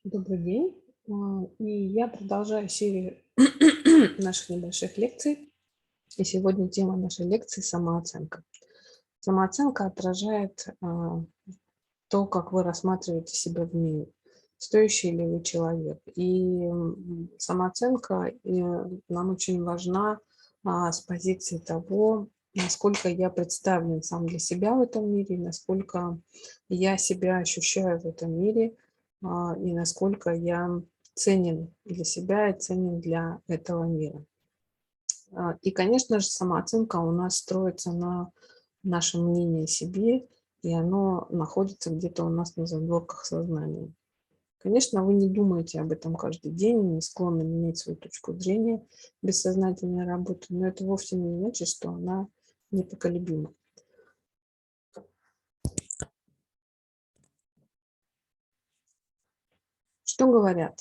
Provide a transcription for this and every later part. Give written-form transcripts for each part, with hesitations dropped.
Добрый день. И я продолжаю серию наших небольших лекций. И сегодня тема нашей лекции – самооценка. Самооценка отражает то, как вы рассматриваете себя в мире, стоящий ли вы человек. И самооценка нам очень важна с позиции того, насколько я представлен сам для себя в этом мире, насколько я себя ощущаю в этом мире, и насколько я ценен для себя и ценен для этого мира. И, конечно же, самооценка у нас строится на нашем мнении о себе, и оно находится где-то у нас на задворках сознания. Конечно, вы не думаете об этом каждый день, не склонны менять свою точку зрения бессознательной работы, но это вовсе не значит, что она непоколебима. Что говорят?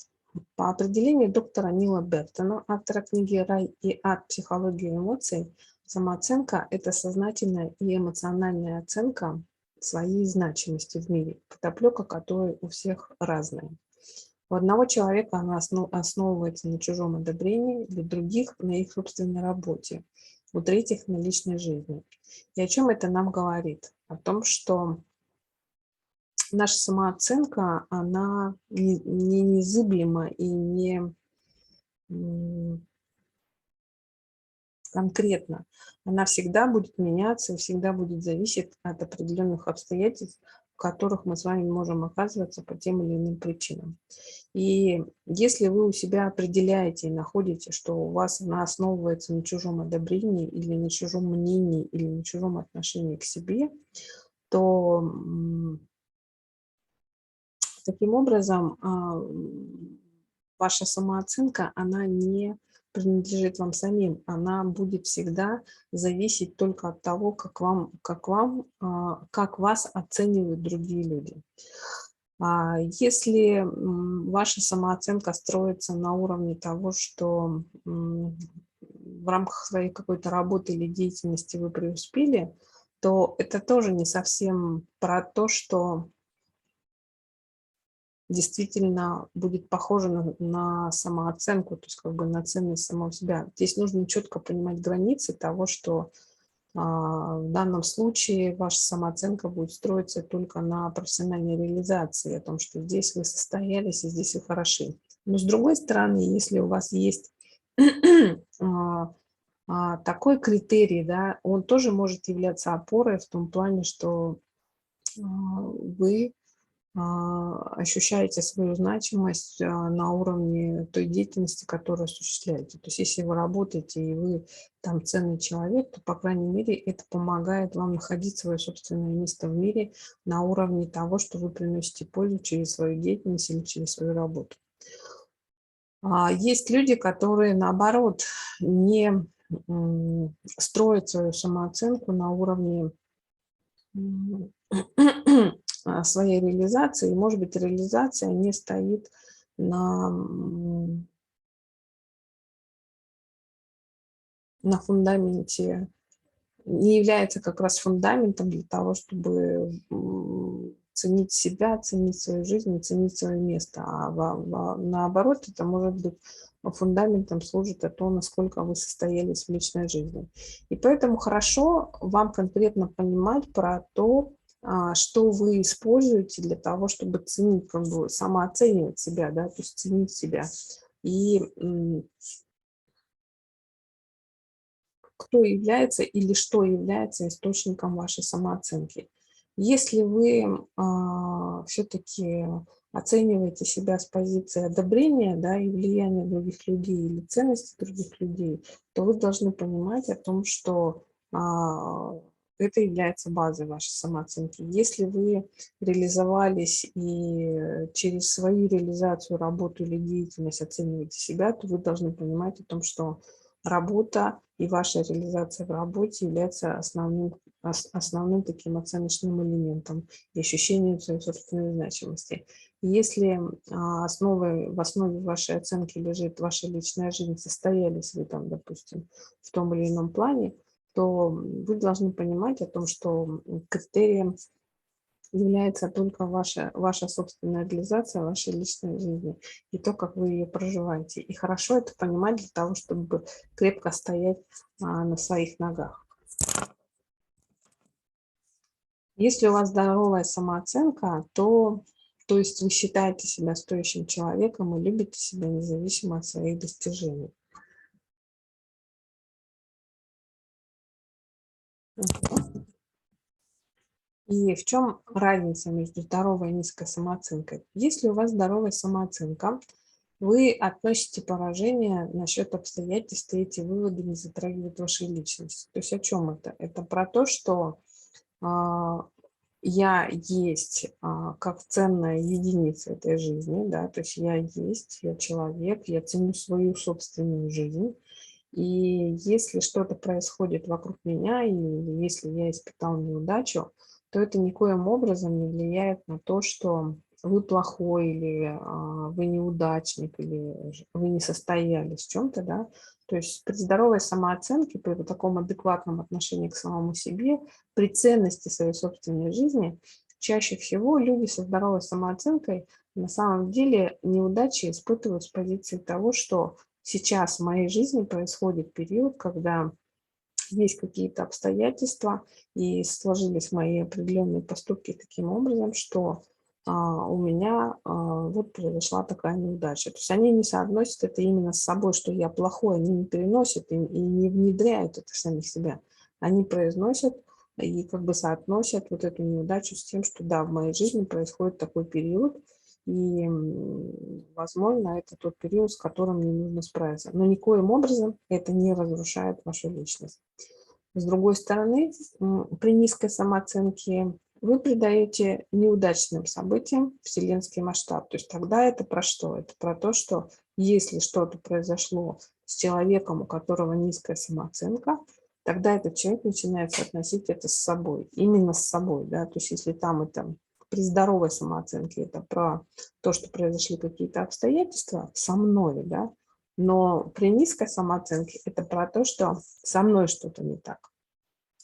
По определению доктора Нила Бертона, автора книги «Рай и ад. Психология эмоций», самооценка – это сознательная и эмоциональная оценка своей значимости в мире, подоплека которой у всех разная. У одного человека она основывается на чужом одобрении, для других – на их собственной работе, у третьих – на личной жизни. И о чем это нам говорит? О том, что наша самооценка, она не незыблема и не конкретна. Она всегда будет меняться и всегда будет зависеть от определенных обстоятельств, в которых мы с вами можем оказываться по тем или иным причинам. И если вы у себя определяете и находите, что у вас она основывается на чужом одобрении или на чужом мнении, или на чужом отношении к себе, то таким образом ваша самооценка, она не принадлежит вам самим, она будет всегда зависеть только от того, как вас оценивают другие люди. Если ваша самооценка строится на уровне того, что в рамках своей какой-то работы или деятельности вы преуспели, то это тоже не совсем про то, что действительно будет похоже на самооценку, то есть как бы на ценность самого себя. Здесь нужно четко понимать границы того, что в данном случае ваша самооценка будет строиться только на профессиональной реализации, о том, что здесь вы состоялись и здесь вы хороши. Но с другой стороны, если у вас есть такой критерий, да, он тоже может являться опорой в том плане, что вы ощущаете свою значимость на уровне той деятельности, которую осуществляете. То есть если вы работаете и вы там ценный человек, то, по крайней мере, это помогает вам находить свое собственное место в мире на уровне того, что вы приносите пользу через свою деятельность или через свою работу. Есть люди, которые, наоборот, не строят свою самооценку на уровне своей реализации. И, может быть, реализация не стоит на фундаменте, не является как раз фундаментом для того, чтобы ценить себя, ценить свою жизнь и ценить свое место. Наоборот, это может быть фундаментом служит то, насколько вы состоялись в личной жизни. И поэтому хорошо вам конкретно понимать про то, что вы используете для того, чтобы ценить, как бы самооценивать себя, да, то есть ценить себя. И кто является или что является источником вашей самооценки. Если вы все-таки оцениваете себя с позиции одобрения, да, и влияния других людей или ценности других людей, то вы должны понимать о том, что это является базой вашей самооценки. Если вы реализовались и через свою реализацию, работу или деятельность оцениваете себя, то вы должны понимать о том, что работа и ваша реализация в работе является основным таким оценочным элементом и ощущением своей собственной значимости. Если в основе вашей оценки лежит ваша личная жизнь, состоялись вы там, допустим, в том или ином плане, то вы должны понимать о том, что критерием является только ваша собственная реализация вашей личной жизни и то, как вы ее проживаете. И хорошо это понимать для того, чтобы крепко стоять на своих ногах. Если у вас здоровая самооценка, то есть вы считаете себя стоящим человеком и любите себя независимо от своих достижений. И в чем разница между здоровой и низкой самооценкой? Если у вас здоровая самооценка, вы относите поражение насчет обстоятельств, и эти выводы не затрагивают вашей личности. То есть о чем это? Это про то, что я есть как ценная единица этой жизни, да, то есть я есть, я человек, я ценю свою собственную жизнь. И если что-то происходит вокруг меня, или если я испытал неудачу, то это никоим образом не влияет на то, что вы плохой, или вы неудачник, или вы не состоялись в чем-то, да. То есть при здоровой самооценке, при таком адекватном отношении к самому себе, при ценности своей собственной жизни, чаще всего люди со здоровой самооценкой на самом деле неудачи испытывают с позиции того, что сейчас в моей жизни происходит период, когда есть какие-то обстоятельства, и сложились мои определенные поступки таким образом, что у меня вот произошла такая неудача. То есть они не соотносят это именно с собой, что я плохой, они не переносят и не внедряют это в самих себя. Они произносят и как бы соотносят вот эту неудачу с тем, что да, в моей жизни происходит такой период, и, возможно, это тот период, с которым мне нужно справиться. Но никоим образом это не разрушает вашу личность. С другой стороны, при низкой самооценке вы придаете неудачным событиям вселенский масштаб. То есть тогда это про что? Это про то, что если что-то произошло с человеком, у которого низкая самооценка, тогда этот человек начинает соотносить это с собой, именно с собой. Да? То есть если там это при здоровой самооценке, это про то, что произошли какие-то обстоятельства со мной, да, но при низкой самооценке это про то, что со мной что-то не так.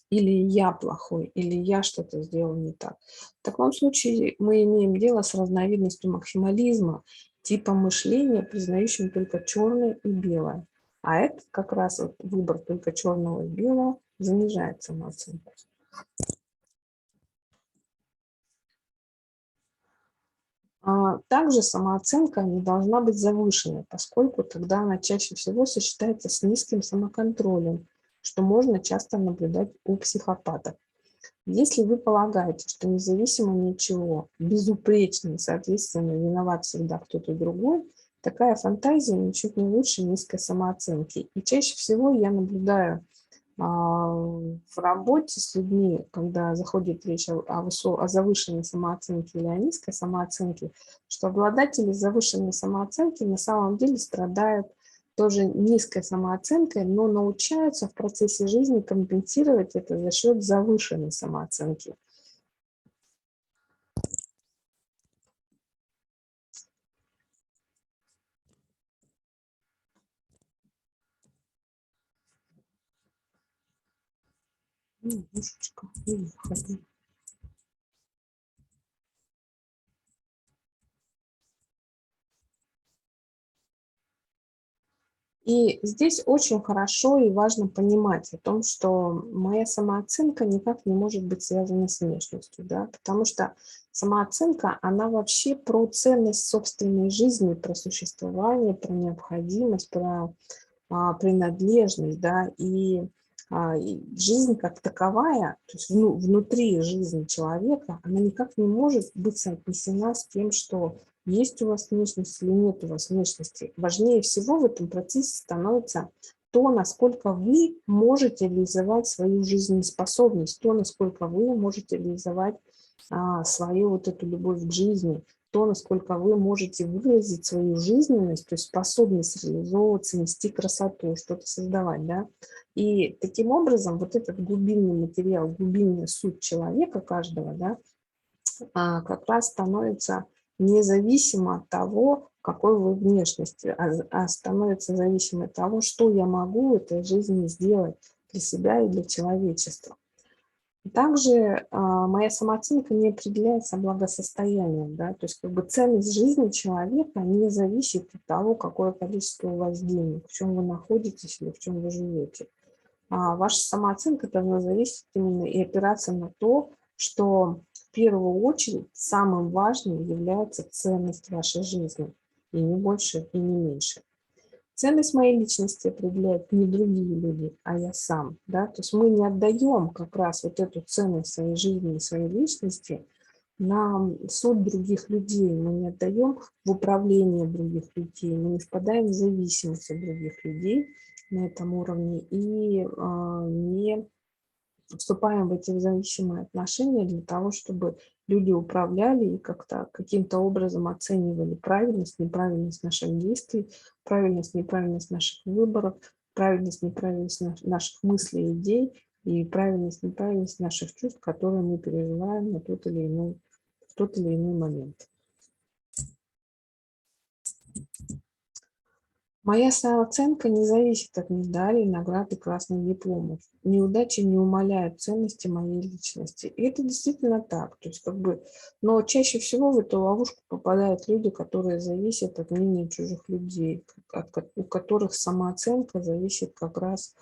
Или я плохой, или я что-то сделал не так. В таком случае мы имеем дело с разновидностью максимализма, типа мышления, признающим только черное и белое. А это как раз вот выбор только черного и белого занижает самооценку. Также самооценка не должна быть завышенной, поскольку тогда она чаще всего сочетается с низким самоконтролем, что можно часто наблюдать у психопатов. Если вы полагаете, что независимо ни от чего, безупречно, соответственно, виноват всегда кто-то другой, такая фантазия ничуть не лучше низкой самооценки. И чаще всего я наблюдаю в работе с людьми, когда заходит речь о завышенной самооценке или о низкой самооценке, что обладатели завышенной самооценки на самом деле страдают тоже низкой самооценкой, но научаются в процессе жизни компенсировать это за счет завышенной самооценки. Мушечка, выходи. И здесь очень хорошо и важно понимать о том, что моя самооценка никак не может быть связана с внешностью, да, потому что самооценка, она вообще про ценность собственной жизни, про существование, про необходимость, про принадлежность, да, и жизнь как таковая, то есть внутри жизни человека, она никак не может быть соотнесена с тем, что есть у вас внешность или нет у вас внешности. Важнее всего в этом процессе становится то, насколько вы можете реализовать свою жизнеспособность, то, насколько вы можете реализовать свою вот эту любовь к жизни, то, насколько вы можете выразить свою жизненность, то есть способность реализовываться, нести красоту, что-то создавать, да. И таким образом вот этот глубинный материал, глубинная суть человека каждого, да, как раз становится независимо от того, какой вы внешности, а становится зависимо от того, что я могу в этой жизни сделать для себя и для человечества. Также моя самооценка не определяется благосостоянием, да, то есть как бы ценность жизни человека не зависит от того, какое количество у вас денег, в чем вы находитесь или в чем вы живете. Ваша самооценка должна зависеть именно и опираться на то, что в первую очередь самым важным является ценность вашей жизни, и не больше, и не меньше. Ценность моей личности определяют не другие люди, а я сам. Да? То есть мы не отдаем как раз вот эту ценность своей жизни и своей личности на суд других людей, мы не отдаем в управление других людей, мы не впадаем в зависимость от других людей на этом уровне и не вступаем в эти зависимые отношения для того, чтобы люди управляли и как-то каким-то образом оценивали правильность, неправильность наших действий, правильность, неправильность наших выборов, правильность, неправильность наших мыслей и идей и правильность, неправильность наших чувств, которые мы переживаем на тот или иной, в тот или иной момент. Моя самооценка не зависит от медалей, наград и красных дипломов. Неудачи не умаляют ценности моей личности. И это действительно так. То есть как бы, но чаще всего в эту ловушку попадают люди, которые зависят от мнения чужих людей, у которых самооценка зависит как раз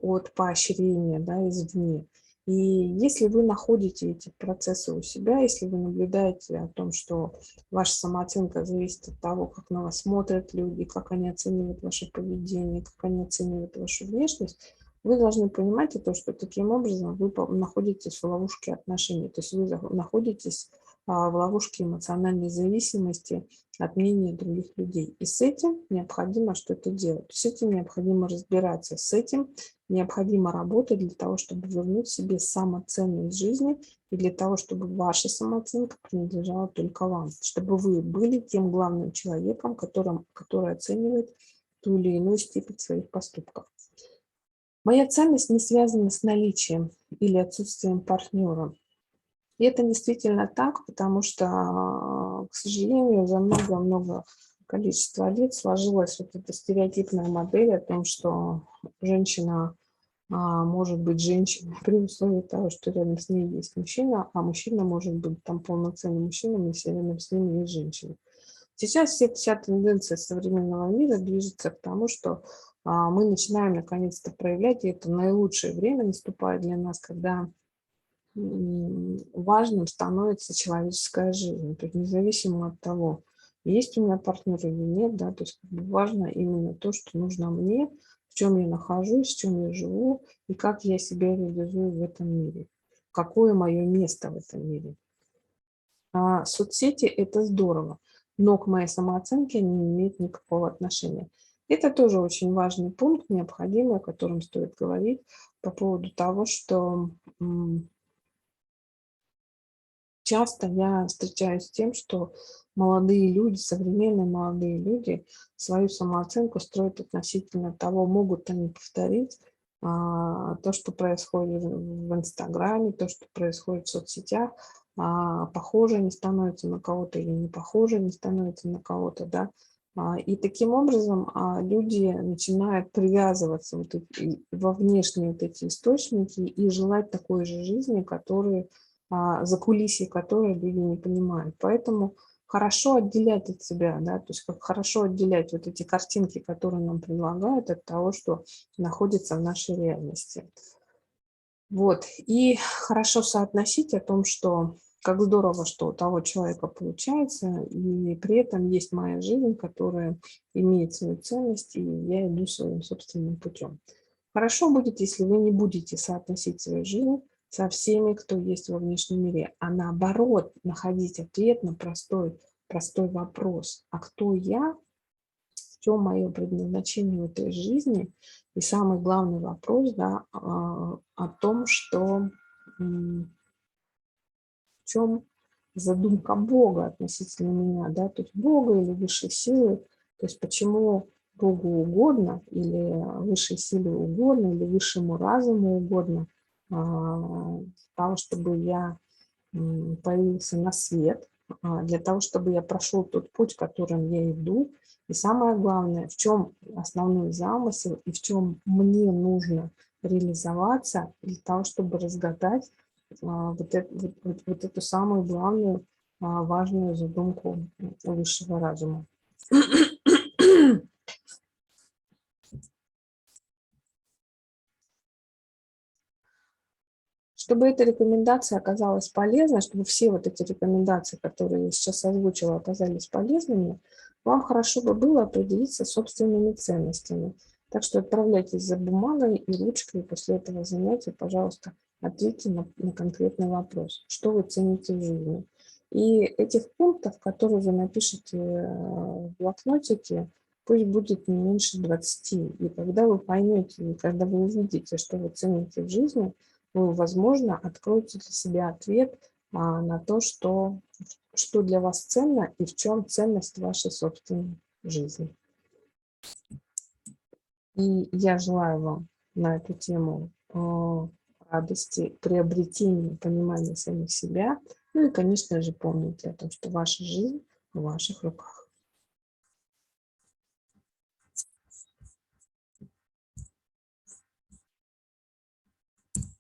от поощрения, да, извне. И если вы находите эти процессы у себя, если вы наблюдаете о том, что ваша самооценка зависит от того, как на вас смотрят люди, как они оценивают ваше поведение, как они оценивают вашу внешность, вы должны понимать то, что таким образом вы находитесь в ловушке отношений, то есть вы находитесь в ловушке эмоциональной зависимости от мнения других людей. И с этим необходимо что-то делать, с этим необходимо разбираться, с этим необходимо работать для того, чтобы вернуть себе самоценность жизни и для того, чтобы ваша самооценка принадлежала только вам, чтобы вы были тем главным человеком, который оценивает ту или иную степень своих поступков. Моя ценность не связана с наличием или отсутствием партнера. И это действительно так, потому что, к сожалению, за много-много количество лет сложилась вот эта стереотипная модель о том, что женщина может быть женщиной при условии того, что рядом с ней есть мужчина, а мужчина может быть там полноценным мужчиной, если рядом с ним есть женщина. Сейчас вся тенденция современного мира движется к тому, что мы начинаем наконец-то проявлять, и это наилучшее время наступает для нас, когда важным становится человеческая жизнь. То есть независимо от того, есть у меня партнер или нет, да, то есть важно именно то, что нужно мне, в чем я нахожусь, в чем я живу и как я себя реализую в этом мире, какое мое место в этом мире. Соцсети – это здорово, но к моей самооценке они не имеют никакого отношения. Это тоже очень важный пункт, необходимый, о котором стоит говорить по поводу того, что часто я встречаюсь с тем, что молодые люди, современные молодые люди свою самооценку строят относительно того, могут они повторить то, что происходит в Инстаграме, то, что происходит в соцсетях, похожи они становятся на кого-то или не похожи они становятся на кого-то, да. И таким образом люди начинают привязываться во внешние вот эти источники и желать такой же жизни, которую закулисье которой люди не понимают. Поэтому хорошо отделять от себя, да, то есть как хорошо отделять вот эти картинки, которые нам предлагают, от того, что находится в нашей реальности. Вот. И хорошо соотносить о том, что как здорово, что у того человека получается, и при этом есть моя жизнь, которая имеет свою ценность, и я иду своим собственным путем. Хорошо будет, если вы не будете соотносить свою жизнь со всеми, кто есть во внешнем мире, а наоборот, находить ответ на простой вопрос. А кто я? В чем мое предназначение в этой жизни? И самый главный вопрос, да, о том, что в чем задумка Бога относительно меня, да, то есть Бога или высшей силы, то есть почему Богу угодно, или высшей силе угодно, или высшему разуму угодно, для того, чтобы я появился на свет, для того, чтобы я прошел тот путь, которым я иду. И самое главное, в чем основной замысел и в чем мне нужно реализоваться для того, чтобы разгадать вот эту самую главную, важную задумку высшего разума. Чтобы эта рекомендация оказалась полезной, чтобы все вот эти рекомендации, которые я сейчас озвучила, оказались полезными, вам хорошо бы было определиться с собственными ценностями. Так что отправляйтесь за бумагой и ручкой, и после этого занятия, пожалуйста, ответьте на конкретный вопрос, что вы цените в жизни. И этих пунктов, которые вы напишете в блокнотике, пусть будет не меньше 20. И когда вы поймете, и когда вы увидите, что вы цените в жизни, вы, возможно, откроете для себя ответ на то, что для вас ценно и в чем ценность вашей собственной жизни. И я желаю вам на эту тему радости, приобретения, понимания самих себя. Ну и, конечно же, помните о том, что ваша жизнь в ваших руках.